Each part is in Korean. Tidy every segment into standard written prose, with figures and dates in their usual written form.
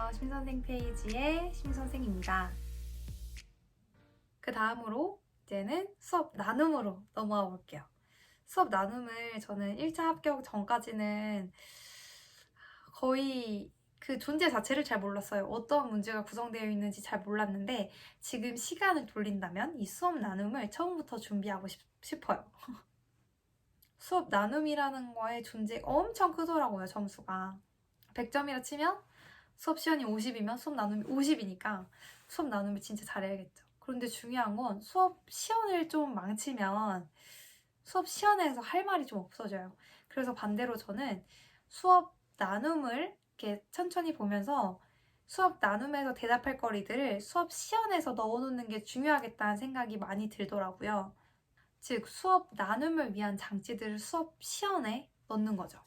안녕하세요. 심선생 페이지의 심선생입니다. 그 다음으로 이제는 수업 나눔으로 넘어가 볼게요. 수업 나눔을 저는 1차 합격 전까지는 거의 그 존재 자체를 잘 몰랐어요. 어떤 문제가 구성되어 있는지 잘 몰랐는데 지금 시간을 돌린다면 이 수업 나눔을 처음부터 준비하고 싶어요. 수업 나눔이라는 거의 존재가 엄청 크더라고요, 점수가. 100점이라 치면 수업 시간이 50이면 수업 나눔이 50이니까 수업 나눔을 진짜 잘해야겠죠. 그런데 중요한 건 수업 시연을 좀 망치면 수업 시연에서 할 말이 좀 없어져요. 그래서 반대로 저는 수업 나눔을 이렇게 천천히 보면서 수업 나눔에서 대답할 거리들을 수업 시연에서 넣어놓는 게 중요하겠다는 생각이 많이 들더라고요. 즉 수업 나눔을 위한 장치들을 수업 시연에 넣는 거죠.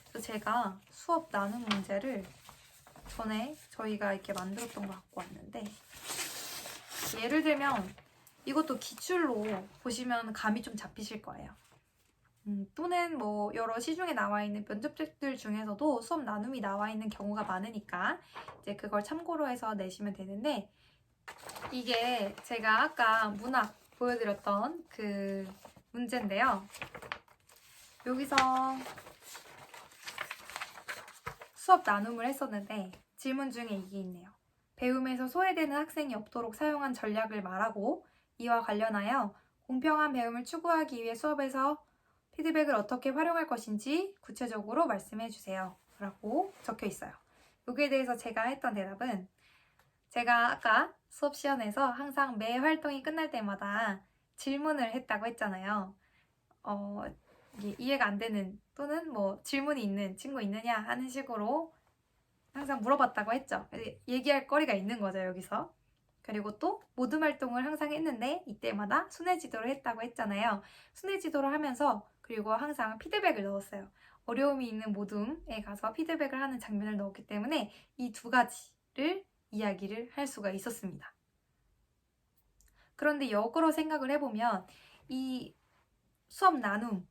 그래서 제가 수업 나눔 문제를 전에 저희가 이렇게 만들었던 거 갖고 왔는데, 예를 들면 이것도 기출로 보시면 감이 좀 잡히실 거예요. 또는 뭐 여러 시중에 나와 있는 면접책들 중에서도 수업 나눔이 나와 있는 경우가 많으니까 이제 그걸 참고로 해서 내시면 되는데, 이게 제가 아까 문학 보여드렸던 그 문제인데요. 여기서 수업 나눔을 했었는데 질문 중에 이게 있네요. 배움에서 소외되는 학생이 없도록 사용한 전략을 말하고 이와 관련하여 공평한 배움을 추구하기 위해 수업에서 피드백을 어떻게 활용할 것인지 구체적으로 말씀해 주세요. 라고 적혀 있어요. 여기에 대해서 제가 했던 대답은, 제가 아까 수업 시연에서 항상 매 활동이 끝날 때마다 질문을 했다고 했잖아요. 이해가 안 되는 또는 뭐 질문이 있는 친구 있느냐 하는 식으로 항상 물어봤다고 했죠. 얘기할 거리가 있는 거죠, 여기서. 그리고 또 모둠 활동을 항상 했는데 이때마다 순회지도를 했다고 했잖아요. 순회지도를 하면서 그리고 항상 피드백을 넣었어요. 어려움이 있는 모둠에 가서 피드백을 하는 장면을 넣었기 때문에 이 두 가지를 이야기를 할 수가 있었습니다. 그런데 역으로 생각을 해보면 이 수업 나눔,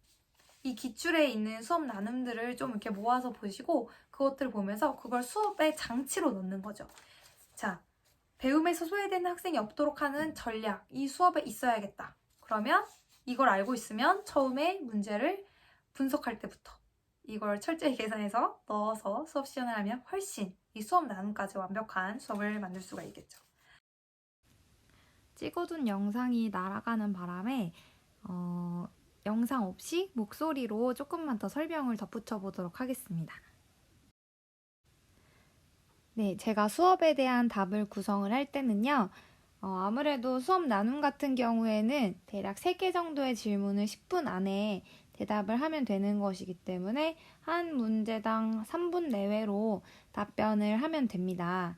이 기출에 있는 수업 나눔들을 좀 이렇게 모아서 보시고 그것들을 보면서 그걸 수업의 장치로 넣는 거죠. 자, 배움에서 소외되는 학생이 없도록 하는 전략, 이 수업에 있어야겠다. 그러면 이걸 알고 있으면 처음에 문제를 분석할 때부터 이걸 철저히 계산해서 넣어서 수업 시연을 하면 훨씬 이 수업 나눔까지 완벽한 수업을 만들 수가 있겠죠. 찍어둔 영상이 날아가는 바람에 영상 없이 목소리로 조금만 더 설명을 덧붙여 보도록 하겠습니다. 네, 제가 수업에 대한 답을 구성을 할 때는요. 아무래도 수업 나눔 같은 경우에는 대략 3개 정도의 질문을 10분 안에 대답을 하면 되는 것이기 때문에 한 문제당 3분 내외로 답변을 하면 됩니다.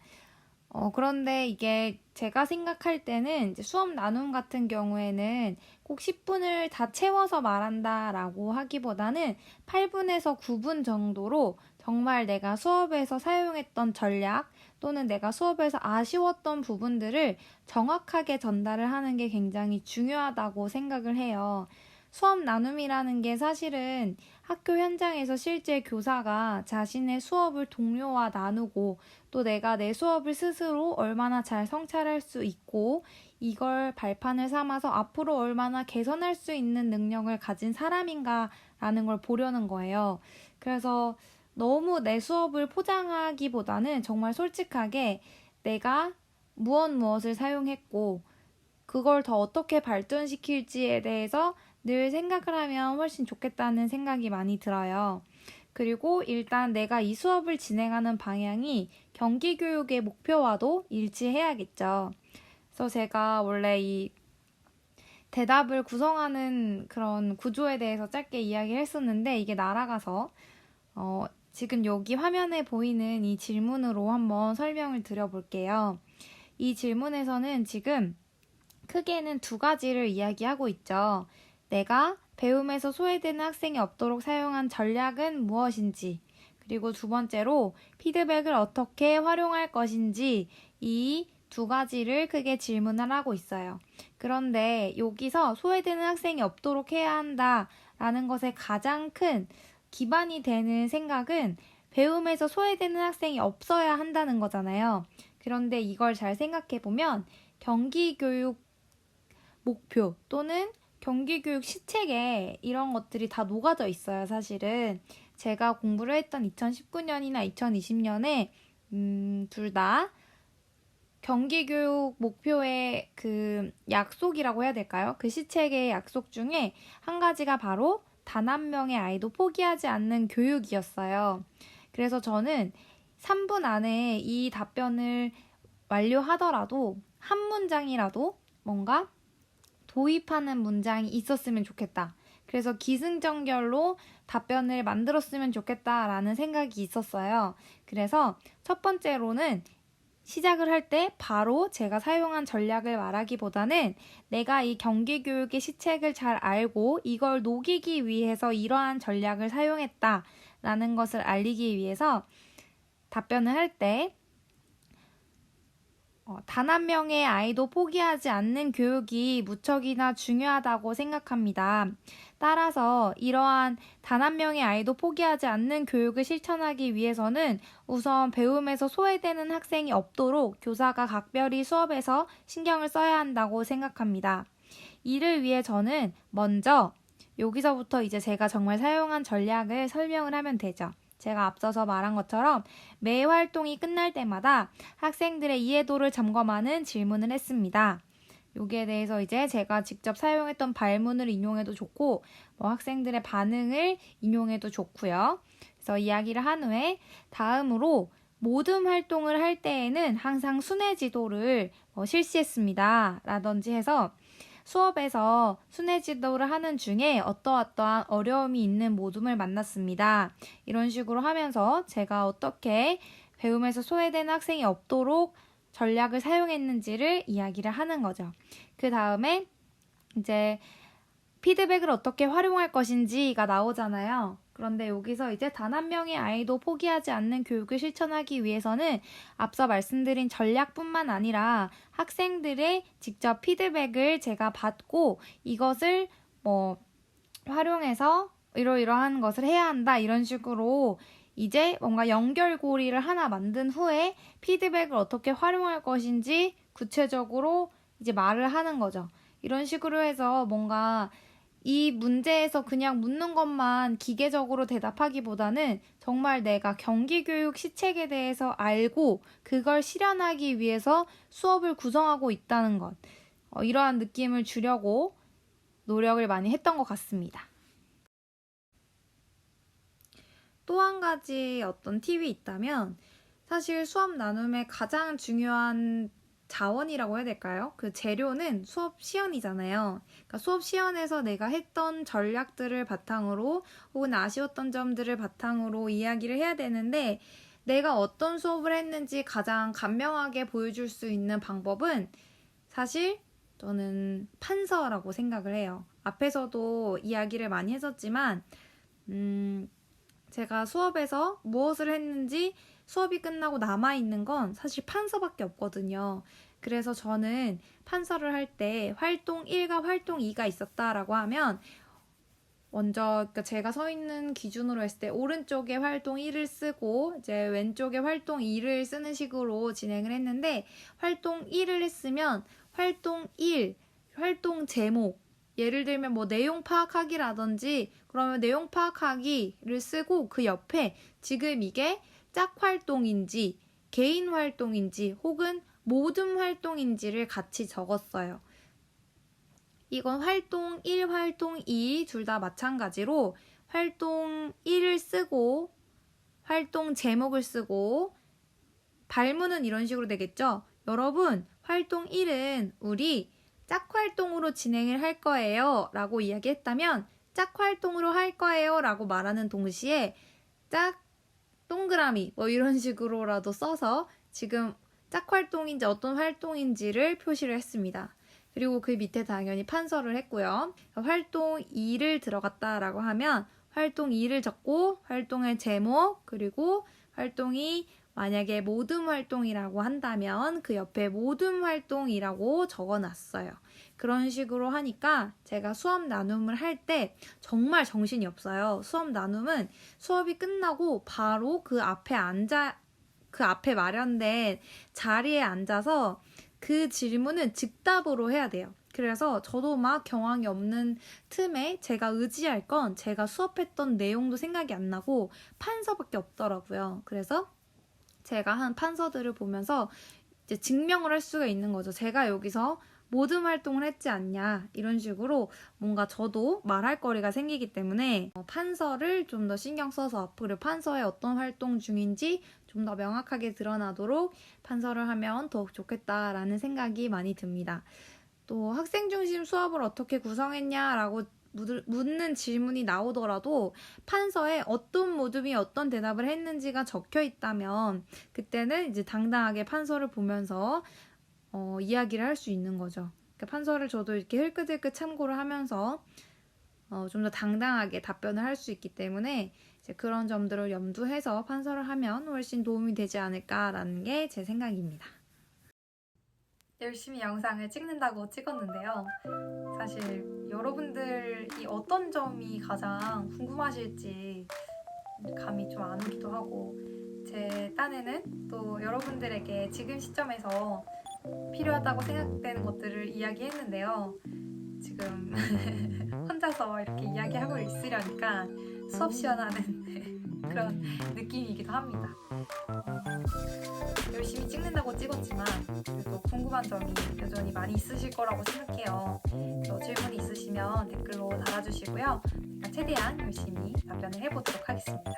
그런데 이게 제가 생각할 때는 이제 수업 나눔 같은 경우에는 꼭 10분을 다 채워서 말한다라고 하기보다는 8분에서 9분 정도로 정말 내가 수업에서 사용했던 전략 또는 내가 수업에서 아쉬웠던 부분들을 정확하게 전달을 하는 게 굉장히 중요하다고 생각을 해요. 수업 나눔이라는 게 사실은 학교 현장에서 실제 교사가 자신의 수업을 동료와 나누고 또 내가 내 수업을 스스로 얼마나 잘 성찰할 수 있고 이걸 발판을 삼아서 앞으로 얼마나 개선할 수 있는 능력을 가진 사람인가라는 걸 보려는 거예요. 그래서 너무 내 수업을 포장하기보다는 정말 솔직하게 내가 무엇을 사용했고 그걸 더 어떻게 발전시킬지에 대해서 늘 생각을 하면 훨씬 좋겠다는 생각이 많이 들어요. 그리고 일단 내가 이 수업을 진행하는 방향이 경기교육의 목표와도 일치해야겠죠. 그래서 제가 원래 이 대답을 구성하는 그런 구조에 대해서 짧게 이야기를 했었는데 이게 날아가서 지금 여기 화면에 보이는 이 질문으로 한번 설명을 드려볼게요. 이 질문에서는 지금 크게는 2가지를 이야기하고 있죠. 내가 배움에서 소외되는 학생이 없도록 사용한 전략은 무엇인지, 그리고 2번째로 피드백을 어떻게 활용할 것인지 이 2가지를 크게 질문을 하고 있어요. 그런데 여기서 소외되는 학생이 없도록 해야 한다라는 것의 가장 큰 기반이 되는 생각은 배움에서 소외되는 학생이 없어야 한다는 거잖아요. 그런데 이걸 잘 생각해보면 경기교육 목표 또는 경기교육 시책에 이런 것들이 다 녹아져 있어요, 사실은. 제가 공부를 했던 2019년이나 2020년에 둘 다 경기교육 목표의 그 약속이라고 해야 될까요? 그 시책의 약속 중에 한 가지가 바로 단 한 명의 아이도 포기하지 않는 교육이었어요. 그래서 저는 3분 안에 이 답변을 완료하더라도 한 문장이라도 뭔가 도입하는 문장이 있었으면 좋겠다. 그래서 기승전결로 답변을 만들었으면 좋겠다라는 생각이 있었어요. 그래서 첫 번째로는 시작을 할 때 바로 제가 사용한 전략을 말하기보다는 내가 이 경기교육의 시책을 잘 알고 이걸 녹이기 위해서 이러한 전략을 사용했다라는 것을 알리기 위해서 답변을 할 때 단 한 명의 아이도 포기하지 않는 교육이 무척이나 중요하다고 생각합니다. 따라서 이러한 단 한 명의 아이도 포기하지 않는 교육을 실천하기 위해서는 우선 배움에서 소외되는 학생이 없도록 교사가 각별히 수업에서 신경을 써야 한다고 생각합니다. 이를 위해 저는 먼저 여기서부터 이제 제가 정말 사용한 전략을 설명을 하면 되죠. 제가 앞서서 말한 것처럼 매 활동이 끝날 때마다 학생들의 이해도를 점검하는 질문을 했습니다. 여기에 대해서 이제 제가 직접 사용했던 발문을 인용해도 좋고 학생들의 반응을 인용해도 좋고요. 그래서 이야기를 한 후에 다음으로 모든 활동을 할 때에는 항상 순회 지도를 실시했습니다. 라든지 해서 수업에서 순회 지도를 하는 중에 어떠어떠한 어려움이 있는 모둠을 만났습니다. 이런 식으로 하면서 제가 어떻게 배움에서 소외되는 학생이 없도록 전략을 사용했는지를 이야기를 하는 거죠. 그 다음에 이제 피드백을 어떻게 활용할 것인지가 나오잖아요. 그런데 여기서 이제 단 한 명의 아이도 포기하지 않는 교육을 실천하기 위해서는 앞서 말씀드린 전략뿐만 아니라 학생들의 직접 피드백을 제가 받고 이것을 활용해서 이러이러한 것을 해야 한다 이런 식으로 이제 뭔가 연결고리를 하나 만든 후에 피드백을 어떻게 활용할 것인지 구체적으로 이제 말을 하는 거죠. 이런 식으로 해서 뭔가 이 문제에서 그냥 묻는 것만 기계적으로 대답하기보다는 정말 내가 경기교육 시책에 대해서 알고 그걸 실현하기 위해서 수업을 구성하고 있다는 것. 이러한 느낌을 주려고 노력을 많이 했던 것 같습니다. 또 한 가지 어떤 팁이 있다면 사실 수업 나눔의 가장 중요한 자원이라고 해야 될까요? 그 재료는 수업 시연이잖아요. 그러니까 수업 시연에서 내가 했던 전략들을 바탕으로 혹은 아쉬웠던 점들을 바탕으로 이야기를 해야 되는데 내가 어떤 수업을 했는지 가장 간명하게 보여줄 수 있는 방법은 사실 저는 판서라고 생각을 해요. 앞에서도 이야기를 많이 했었지만 제가 수업에서 무엇을 했는지 수업이 끝나고 남아있는 건 사실 판서밖에 없거든요. 그래서 저는 판서를 할 때 활동 1과 활동 2가 있었다라고 하면 먼저 제가 서 있는 기준으로 했을 때 오른쪽에 활동 1을 쓰고 이제 왼쪽에 활동 2를 쓰는 식으로 진행을 했는데 활동 1을 했으면 활동 1, 활동 제목 예를 들면 내용 파악하기라든지 그러면 내용 파악하기를 쓰고 그 옆에 지금 이게 짝 활동인지 개인 활동인지 혹은 모든 활동인지를 같이 적었어요. 이건 활동 1, 활동 2 둘 다 마찬가지로 활동 1을 쓰고 활동 제목을 쓰고 발문은 이런 식으로 되겠죠. 여러분 활동 1은 우리 짝 활동으로 진행을 할 거예요 라고 이야기했다면 짝 활동으로 할 거예요 라고 말하는 동시에 짝 동그라미 이런 식으로라도 써서 지금 짝 활동인지 어떤 활동인지를 표시를 했습니다. 그리고 그 밑에 당연히 판서를 했고요. 활동 2를 들어갔다라고 하면 활동 2를 적고 활동의 제목 그리고 활동이 만약에 모둠 활동이라고 한다면 그 옆에 모둠 활동이라고 적어놨어요. 그런 식으로 하니까 제가 수업 나눔을 할 때 정말 정신이 없어요. 수업 나눔은 수업이 끝나고 바로 그 앞에 마련된 자리에 앉아서 그 질문은 즉답으로 해야 돼요. 그래서 저도 막 경황이 없는 틈에 제가 의지할 건 제가 수업했던 내용도 생각이 안 나고 판서밖에 없더라고요. 그래서 제가 한 판서들을 보면서 이제 증명을 할 수가 있는 거죠. 제가 여기서 모든 활동을 했지 않냐, 이런 식으로 뭔가 저도 말할 거리가 생기기 때문에 판서를 좀 더 신경 써서 앞으로 판서에 어떤 활동 중인지 좀 더 명확하게 드러나도록 판서를 하면 더욱 좋겠다라는 생각이 많이 듭니다. 또 학생 중심 수업을 어떻게 구성했냐라고 묻는 질문이 나오더라도 판서에 어떤 모둠이 어떤 대답을 했는지가 적혀 있다면 그때는 이제 당당하게 판서를 보면서 이야기를 할 수 있는 거죠. 그러니까 판서를 저도 이렇게 흘끗흘끗 참고를 하면서 좀 더 당당하게 답변을 할 수 있기 때문에 이제 그런 점들을 염두해서 판서를 하면 훨씬 도움이 되지 않을까라는 게 제 생각입니다. 열심히 영상을 찍는다고 찍었는데요. 사실 여러분들이 어떤 점이 가장 궁금하실지 감이 좀 안 오기도 하고, 제 딴에는 또 여러분들에게 지금 시점에서 필요하다고 생각되는 것들을 이야기했는데요. 지금 혼자서 이렇게 이야기하고 있으려니까 수업 시연하는 그런 느낌이기도 합니다. 열심히 찍는다고 찍었지만 그래도 궁금한 점이 여전히 많이 있으실 거라고 생각해요. 또 질문이 있으시면 댓글로 달아주시고요. 제가 최대한 열심히 답변을 해보도록 하겠습니다.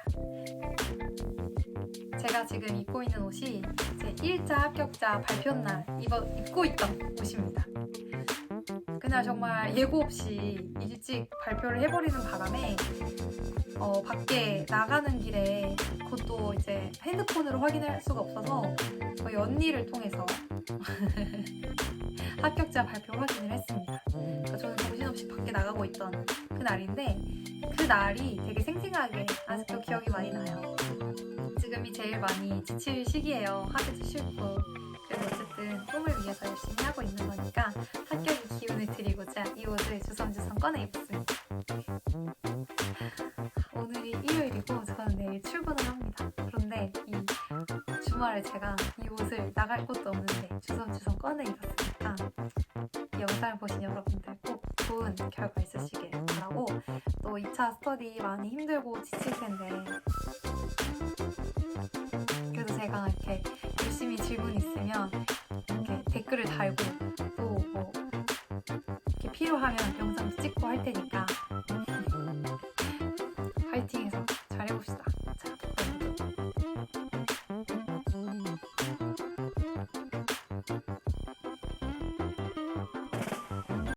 제가 지금 입고 있는 옷이 제 1차 합격자 발표날 입고 있던 옷입니다. 그날 정말 예고 없이 일찍 발표를 해버리는 바람에 밖에 나가는 길에 그것도 이제 핸드폰으로 확인할 수가 없어서 저희 언니를 통해서 합격자 발표 확인을 했습니다. 그러니까 저는 정신없이 밖에 나가고 있던 그날인데 그 날이 되게 생생하게 아직도 기억이 많이 나요. 지금이 제일 많이 지칠 시기예요. 하기도 싫고. 그래서 어쨌든 꿈을 위해서 열심히 하고 있는 거니까 합격의 기운을 드리고자 이 옷을 주섬주섬 꺼내 입었습니다. 오늘이 일요일이고 저는 내일 출근을 합니다. 그런데 이 주말에 제가 이 옷을 나갈 곳도 없는데 주섬주섬 꺼내 입었으니까 이 영상을 보신 여러분들 꼭 좋은 결과 있으시길 바라고, 또 2차 스터디 많이 힘들고 지칠 텐데 그래도 제가 이렇게 열심히 질문 있으면 이렇게 댓글을 달고 또 뭐 이렇게 필요하면 영상도 찍고 할 테니까